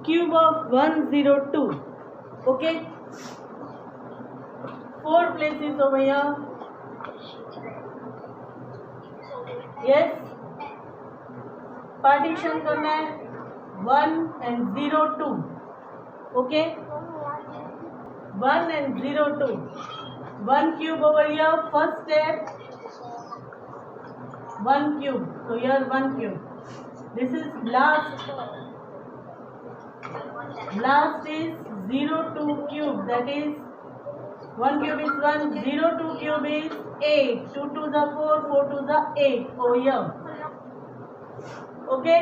cube of 102. Okay, 4 places over here. Yes, partition करना है 1 and 02. Okay, 1 and 02. 1 cube over here. First step 1 cube. So here 1 cube. This is last. Last is 02 cube. That is 1 cube is 1. 02 cube is 8. 2 to the 4. 4 to the 8 over here. Okay.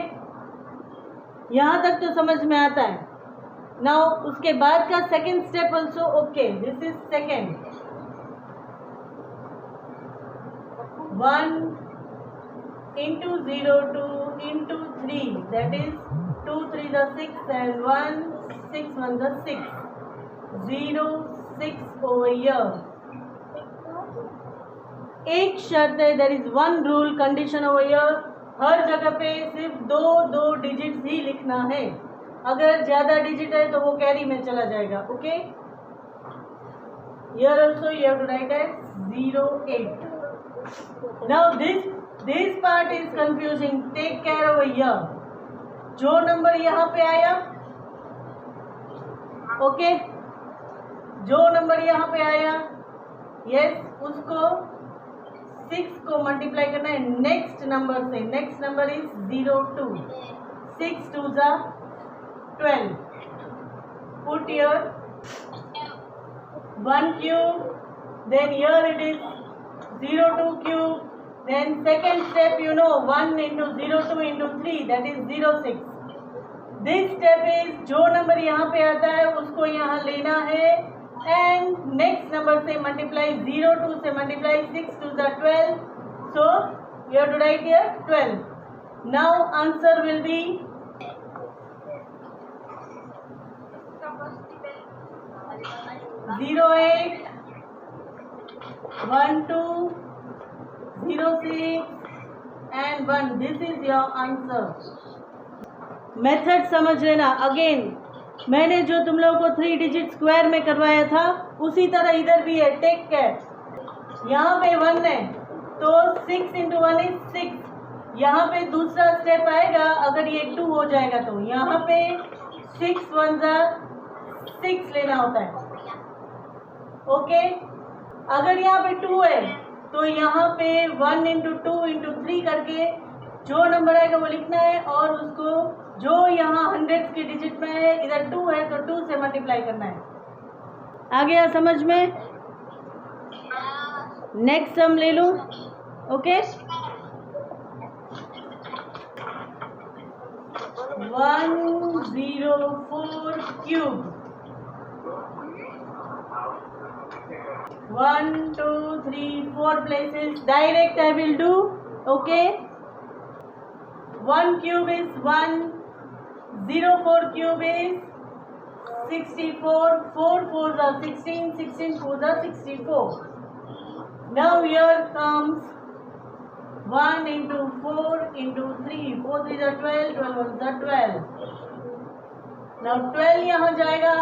यहाँ तक तो समझ में आता है. Now उसके बाद का second step also okay. This is second. 1 into 02 into 3. That is 2 3 the 6 and 1 6 1 the 6. 0 6 over here. एक शर्त है. There is one rule condition over here. हर जगह पे सिर्फ दो डिजिट्स ही लिखना है. अगर ज्यादा डिजिट है तो वो कैरी में चला जाएगा. Okay. Here also you have to write as 08. Now this part is confusing. Take care over here. जो नंबर यहाँ पे आया, ओके, जो नंबर यहाँ पे आया, यस, उसको 6 को मल्टीप्लाई करना है नेक्स्ट नंबर से. Next number is 02. 6 2 जा 12. Put here 1 cube. Then here it is 02 cube. Then second step, you know, 1 into 02 into 3, that is 06. This step is जो नंबर यहाँ पे आता है उसको यहाँ लेना है and next number से multiply 02 से multiply 6 to the 12. So you have to write here 12. Now answer will be 08 12 06 and 1. This is your answer. Method समझ लेना. अगेन मैंने जो तुम लोगों को 3 डिजिट स्क्वायर में करवाया था उसी तरह इधर भी है. Take care. यहाँ पे 1 है तो 6 into 1 is 6. यहाँ पे दूसरा स्टेप आएगा. अगर ये 2 हो जाएगा तो यहाँ पे 6 1 जा 6 लेना होता है. ओके. अगर यहाँ पे 2 है तो यहाँ पे 1 into 2 into 3 करके जो नंबर आएगा वो लिखना है और उसको जो यहाँ हंड्रेड्स की डिजिट में है, इधर 2 है तो 2 से मल्टीप्लाई करना है. आ गया समझ में? नेक्स्ट सम ले लूँ. Okay. 104 cube. 1 2 3 4 places. Direct I will do. Okay. 1 cube is 1. 04 cube is 64. 4 4s are 16. 16 4s are 64. Now here comes 1 into 4 into 3. 4 3s are 12. 12 1s are 12. Now 12 यहाँ जाएगा.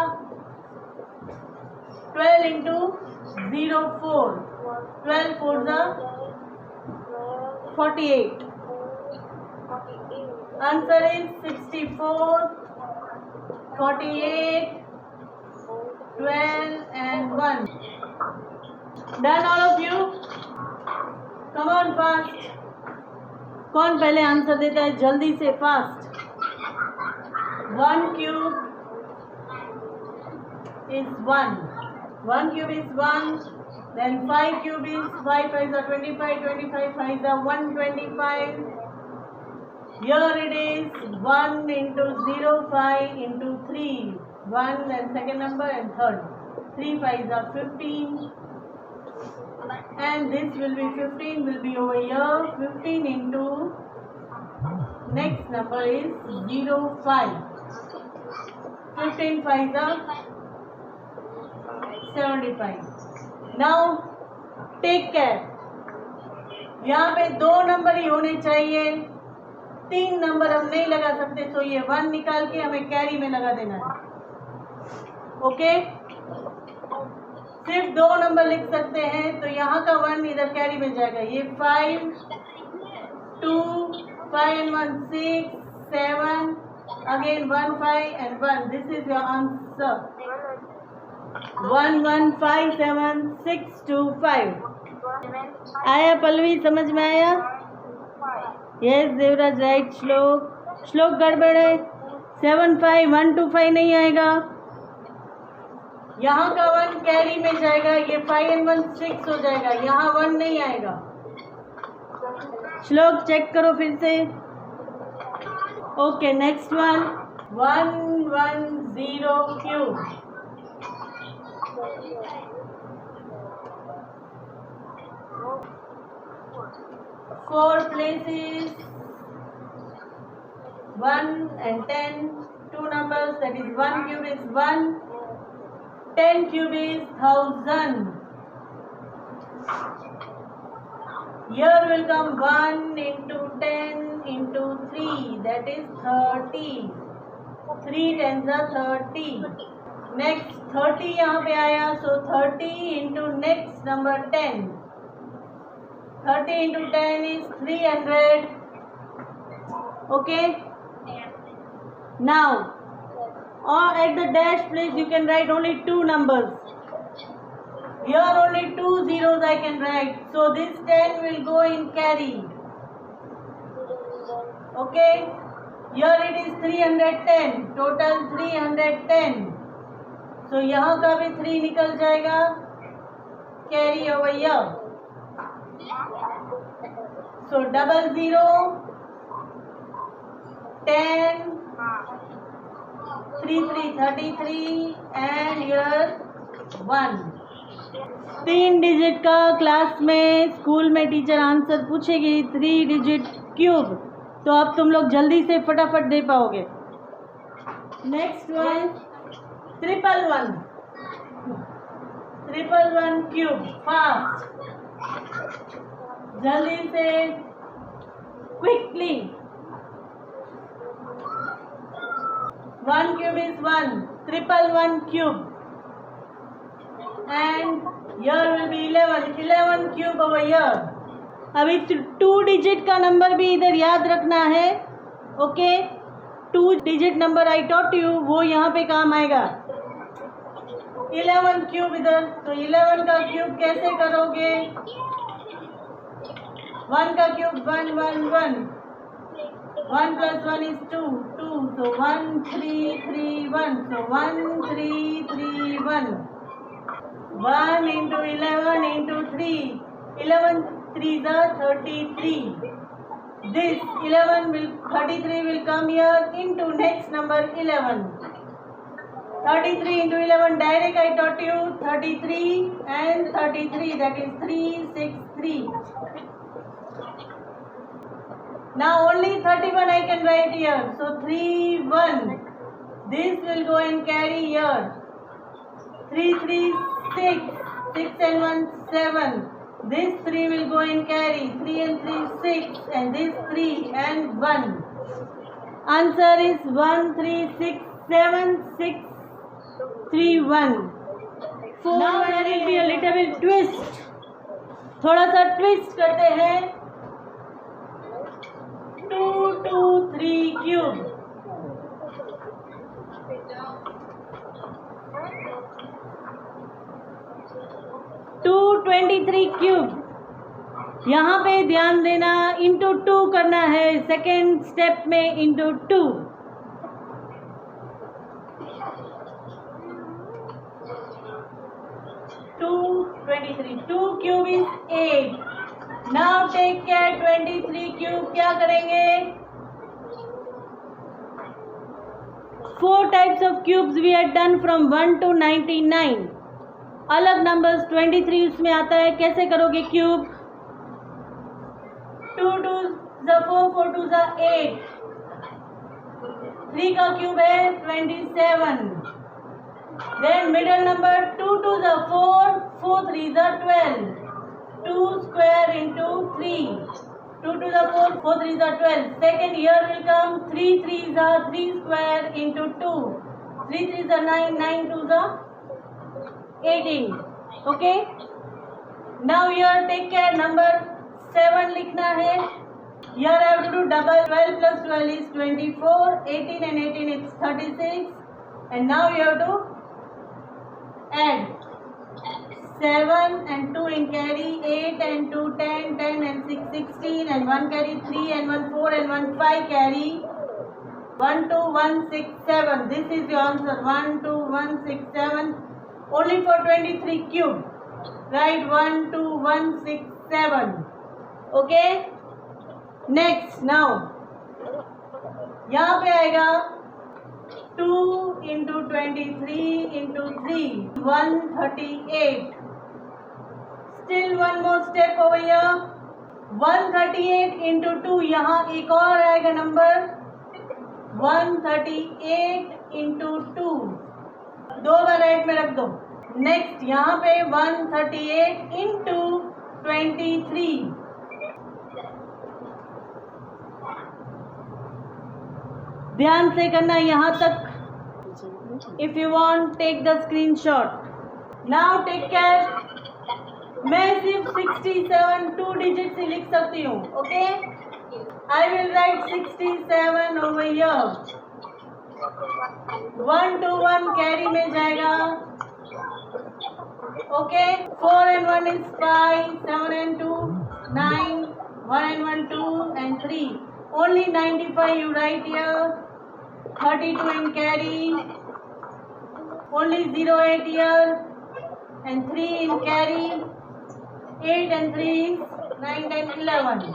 12 into 04. 12 4s are 48. Answer is 64, 48, 12 and 1. Done all of you? Come on fast. कौन पहले answer देता है जल्दी से? Fast. 1 cube is 1. 1 cube is 1. Then 5 cube is 5 5s are 25. 25 5s are 125. Here it is 1 into 05 into 3. 1 and second number and third. 3 5s are 15. And this will be 15 will be over here. 15 into next number is 05. 15 5s are 75. Now take care. यहाँ पे 2 number ही होने चाहिए. 3 number हम नहीं लगा सकते, तो ये 1 निकाल के हमें कैरी में लगा देना है। ओके, सिर्फ 2 नंबर लिख सकते हैं, तो यहाँ का 1 इधर कैरी में जाएगा। ये 5 2 5 and 1 6 7 again 1 5 and 1. This is your answer. 1 1 5 7 6 2 5. आया पल्लवी, समझ में आया? Yes Devraj, right. श्लोक गड़बड़ है। 7 5 1 2 5 नहीं आएगा, यहाँ का 1 कैरी में जाएगा। ये 5 and 1 6 हो जाएगा, यहाँ 1 नहीं आएगा। श्लोक चेक करो फिर से। Okay, next one 1 1 0 cube. 4 places, 1 and 10, 2 numbers, that is 1 cube is 1, 10 cube is 1000. Here will come 1 into 10 into 3, that is 30. 3 tens are 30. Next 30 यहाँ पे आया, so 30 into next number 10. 30 into 10 is 300. Okay. Now, or at the dash place you can write only 2 numbers. Here only 2 zeros I can write. So this 10 will go in carry. Okay. Here it is 310. Total 310. So यहाँ का भी 3 निकल जाएगा. Carry over here. So 00 10 3 3 33 and here 1. 3 digit का class में school में teacher answer पूछेगी 3 digit cube, तो अब तुम लोग जल्दी से फटाफट दे पाओगे। नेक्स्ट वन 111 क्यूब, फास्ट, जल्दी से, quickly. 1 cube is 1, 111 cube, and here will be 11 cube over here. अभी 2 डिजिट का नंबर भी इधर याद रखना है। Okay, 2 digit number I taught you, वो यहाँ पे काम आएगा। 11 क्यूब इधर, तो 11 का क्यूब कैसे करोगे? 1 का cube 1 1 1, 1 plus 1 is 2 2, so 1 3 3 1, so 1 3 3 1, 1 into 11 into 3, 11 3s are 33. This 33 will come here into next number 11. 33 into 11 direct I taught you, 33 and 33, that is 363. Now only 31 I can write here, so 3 1, this will go and carry here. 3 3 6, 6 and 1 7, this 3 will go and carry. 3 and 3 6, and this 3 and 1. Answer is 1 3 6 7 6 3 1. Now there will be a little bit twist. थोड़ा सा twist करते हैं। 2 2 3 cube, 223 cube. यहाँ पे ध्यान देना, into 2 करना है सेकेंड स्टेप में, into 2। 223, 2 cube is 8। Now take care, 23 cube क्या करेंगे? 4 types of cubes we had done from 1 to 99। अलग नंबर्स 23 उसमें आता है, कैसे करोगे क्यूब? 2 2 4, 4 2 8, 3 का क्यूब है 27। Then middle number 2 2 4, 4 3 12, 2 square into 3, 2 to the 4, 4 3s are 12. Second here will come 3 3s are 3 square into 2. 3 3s are 9, 9 2s are 18. Okay. Now here take care, number 7 लिखना है. Here I have to do double. 12 plus 12 is 24. 18 and 18 is 36. And now you have to add 7 and 2 in carry, 8 and 2 10, 10 and 6 16, and 1 carry 3 and 1 4 and 1 5 carry. 1 2 1 6 7. This is your answer. 1 2 1 6 7. Only for 23 cube. Write 1 2 1 6 7. Okay. Next now. यहाँ पे आएगा 2 into 23 into 3, 138. Still one more step over here. 138 into 2. यहाँ एक और आएगा number 138 into 2. दो बार right में रख दो. नेक्स्ट यहाँ पे 138 into 23. ध्यान से करना यहाँ तक. If you want, take the screenshot. Now take care. मैं सिर्फ 67 2 digits ही लिख सकती हूँ. Okay? I will write 67 over here. 1 to 1 carry में जाएगा. Okay? 4 and 1 is 5. 7 and 2 9. 1 and 1 2 and 3. Only 95 you write here. 32 in carry. Only 08 here. And 3 in carry. 8 and 3 is 9, 10, 11.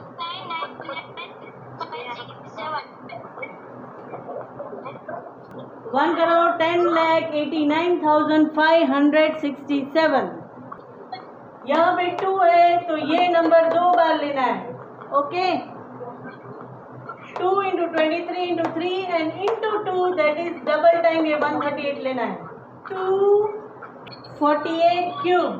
1,10,89,567. यहाँ पे 2 है तो ये नंबर 2 बार लेना है. Okay. 2 into 23 into 3 and into 2, that is double time. ये 138 लेना है. 248 cube.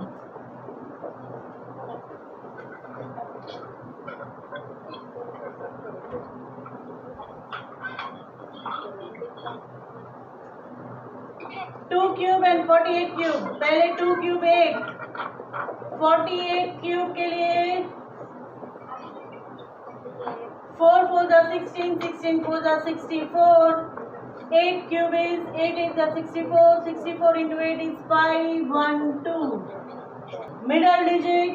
Two cube and 48 cube. पहले 2 क्यूब 8. 48 क्यूब के लिए 4 4s are 16, 16 4s are 64. 8 cube is 8 8s are 64. 64 into 8 is 512. Middle digit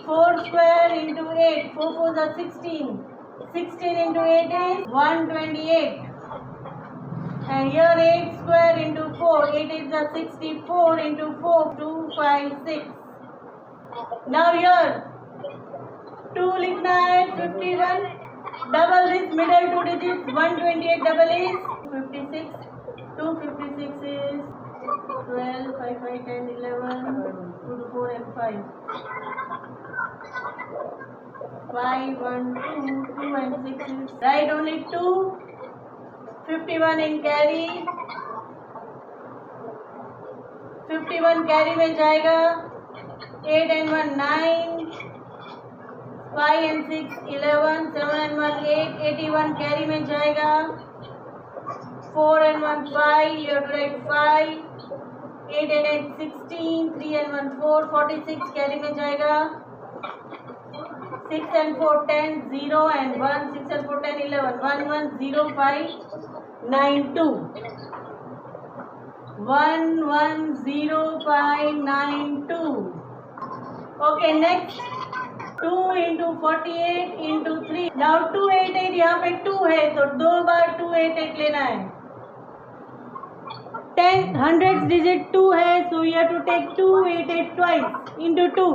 4 square into 8. 4 4s are 16. 16 into 8 is 128. And here 8 square into 4. 8 8s are 64 into 4. 256. Now here 2 लिखना है. 51. Double this middle 2 digits. 128 double is 56. 256 is 12, 5, 5, 10, 11, 2 to 4 and 5. 5, 1, 2, 2 and 6 is right only 2. 51 in carry. 51 carry में जाएगा. 8 and 1 9. 5 and 6 11. 7 and 1 8. 81 carry में जाएगा. 4 and 1 5. You have to write 5. 8 and 8 16. 3 and 1 4. 46 carry में जाएगा. 6 and 4 10. 0 and 1. 6 and 4 10 11. 1 1 0 5 9 2. 1 1 0 5 9 2. Okay, next 2 into 48 into 3. Now 288. यहाँ पे 2 है तो 2 बार 288 लेना है. 10 hundreds digit 2 है, so you have to take 288 twice into 2.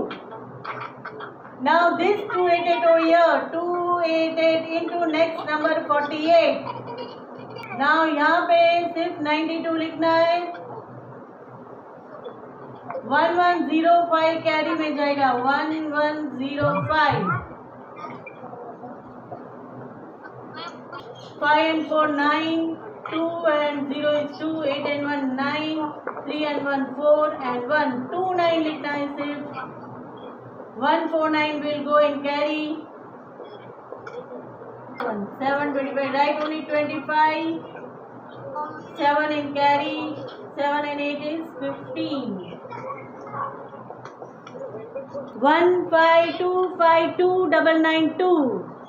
Now this 288 over here. 288 into next number 48. Now यहाँ पे सिर्फ 92 लिखना है. 1105 कैरी में जाएगा. 1105. 5 and 4 9. 2 and 0 is 2. 8 and 1 9. 3 and 1 4 and 1 2 9 लिखना है सिर्फ. 149 will go in carry. 725, right, only 25. 7 in carry, 7 and 8 is 15. 15252992.